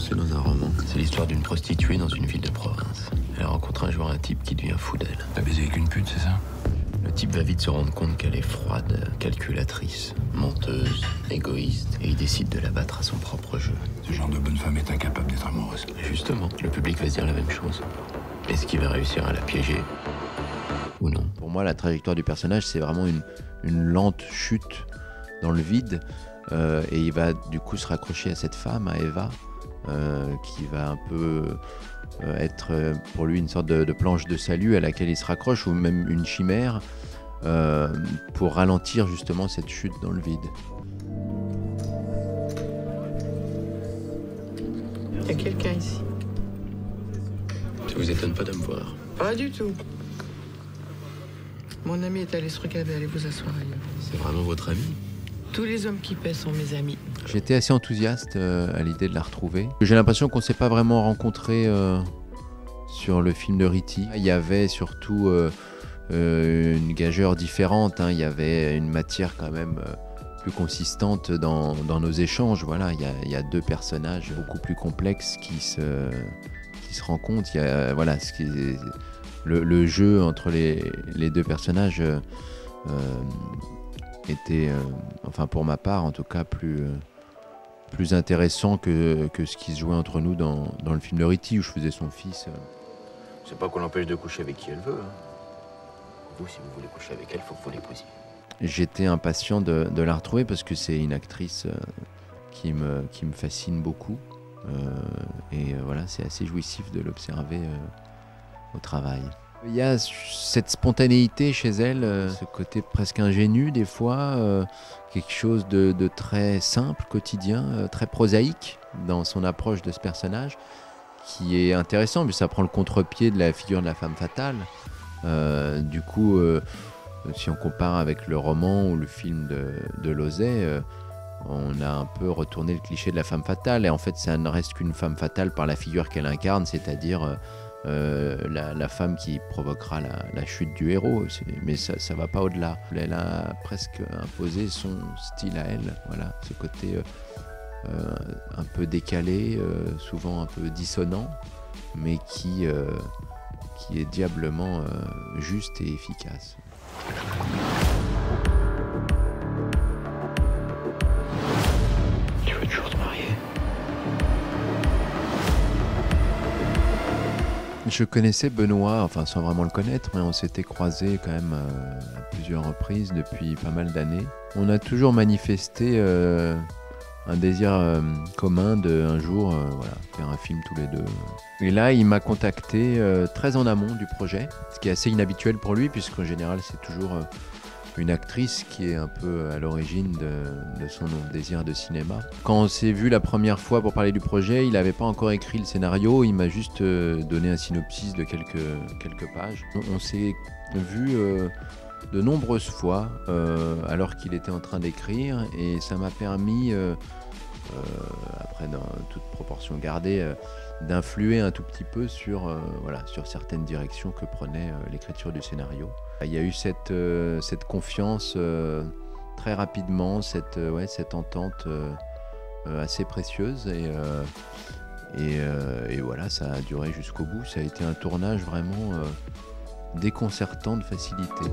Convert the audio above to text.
C'est dans un roman. C'est l'histoire d'une prostituée dans une ville de province. Elle rencontre un jour un type qui devient fou d'elle. T'as baisé avec une pute, c'est ça? Le type va vite se rendre compte qu'elle est froide, calculatrice, menteuse, égoïste, et il décide de la battre à son propre jeu. Ce genre de bonne femme est incapable d'être amoureuse. Justement, le public va se dire la même chose. Est-ce qu'il va réussir à la piéger ou non? Pour moi, la trajectoire du personnage, c'est vraiment une lente chute dans le vide. Et il va du coup se raccrocher à cette femme, à Eva, qui va un peu être pour lui une sorte de planche de salut à laquelle il se raccroche, ou même une chimère, pour ralentir justement cette chute dans le vide. Il y a quelqu'un ici. Ça vous étonne pas de me voir? Pas du tout. Mon ami est allé se regarder, allez vous asseoir ailleurs. C'est vraiment votre ami? Tous les hommes qui paient sont mes amis. J'étais assez enthousiaste à l'idée de la retrouver. J'ai l'impression qu'on ne s'est pas vraiment rencontrés sur le film de Ritty. Il y avait surtout une gageure différente, hein. Il y avait une matière quand même plus consistante dans nos échanges. Voilà, il y a deux personnages beaucoup plus complexes qui se rencontrent. Il y a, voilà, le jeu entre les deux personnages était, enfin pour ma part en tout cas, plus intéressant que ce qui se jouait entre nous dans le film de Ritty, où je faisais son fils. C'est pas qu'on l'empêche de coucher avec qui elle veut. Hein. Vous, si vous voulez coucher avec elle, faut que vous l'épousiez. J'étais impatient de la retrouver parce que c'est une actrice qui me fascine beaucoup. Et voilà, c'est assez jouissif de l'observer au travail. Il y a cette spontanéité chez elle, ce côté presque ingénu des fois, quelque chose de très simple, quotidien, très prosaïque dans son approche de ce personnage, qui est intéressant, mais ça prend le contre-pied de la figure de la femme fatale. Du coup, si on compare avec le roman ou le film de Lauzet, on a un peu retourné le cliché de la femme fatale, et en fait ça ne reste qu'une femme fatale par la figure qu'elle incarne, c'est-à-dire la femme qui provoquera la chute du héros. Mais ça va pas au-delà. Elle a presque imposé son style à elle, voilà, ce côté un peu décalé, souvent un peu dissonant, mais qui est diablement juste et efficace. Tu veux toujours te marier? Je connaissais Benoît, enfin sans vraiment le connaître, mais on s'était croisés quand même à plusieurs reprises depuis pas mal d'années. On a toujours manifesté un désir commun de un jour voilà, faire un film tous les deux. Et là, il m'a contacté très en amont du projet, ce qui est assez inhabituel pour lui, puisqu'en général, c'est toujours une actrice qui est un peu à l'origine de son désir de cinéma. Quand on s'est vu la première fois pour parler du projet, il n'avait pas encore écrit le scénario, il m'a juste donné un synopsis de quelques pages. On s'est vu de nombreuses fois alors qu'il était en train d'écrire, et ça m'a permis, après dans toute proportion gardée, d'influer un tout petit peu sur certaines directions que prenait l'écriture du scénario. Il y a eu cette confiance très rapidement, cette entente assez précieuse, et voilà, ça a duré jusqu'au bout. Ça a été un tournage vraiment déconcertant de facilité.